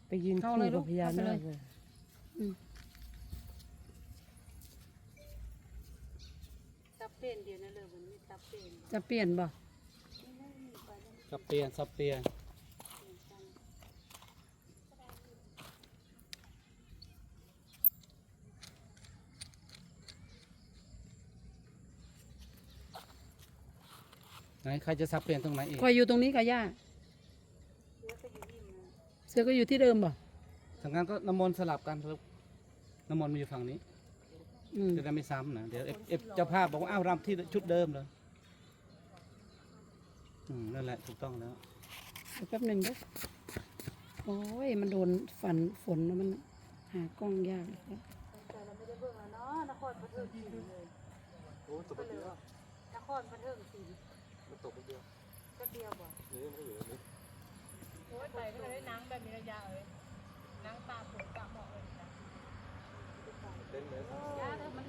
ไปยืน เข้า คู่ เลยลู กับ ก พญา เข้าไป นา เลย คเลย ซับเป็นเดียวนั่นเลยมันไม่ซับเป็น จะเปลี่ยนบ่ สับเปลี่ยนสับเปลี่ยนไหนใครจะสับเปลี่ยนตรงไหนอีก คอยอยู่ตรงนี้กับย่าเสือก็อยู่ที่เดิมบ่ ทางนั้นก็น้ำมนต์สลับกันครับน้ำมนต์มาอยู่ฝั่งนี้ อืม จะได้ไม่ซ้ำนะเดี๋ยวเจ้าภาพบอกว่าอ้าวรำที่ชุดเดิมเลยนั่นแหละถูกต้องแล้ว เดี๋ยวแป๊บหนึ่งเด้อโอ้ยมันโดนฝนแล้วมันหากล้องยากเลยครับ แต่เราไม่ได้เบิ่งแล้วเนาะนครปฐมสีเลย โอ้ตกเดียวน ครปฐมสี มันตกเดียว ก็เดียวบ่ นี่มันก็อยู่นี่ โอ้ยไปก็เลยนั่งแบบมีระยะเลยนั่งตาฝนตาหมอกเลยจ้ะ เล่นเลย ยาแล้วมัน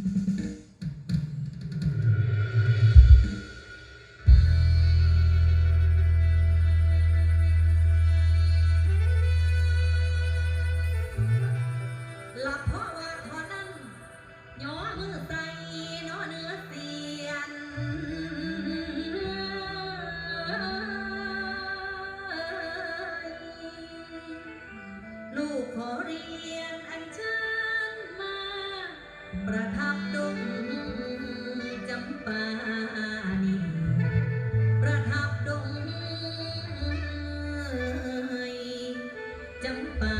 หลับเพราะว่าขอนั้นย่อมือใส่น้อเนื้อเสียนลูกขอเรียนอัญเชิญมาประทับดงจำปานีประทับดงจำปา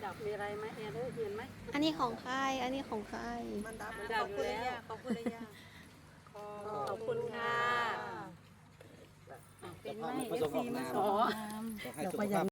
ดับมีอะไรไหมแอนเห็นไหม อันนี้ของใคร อันนี้ของใคร มันดับอยู่แล้วขอบคุณเลยย่าขอบคุณค่ะเป็นไหม FC มาสอน ขอให้สุขภาพ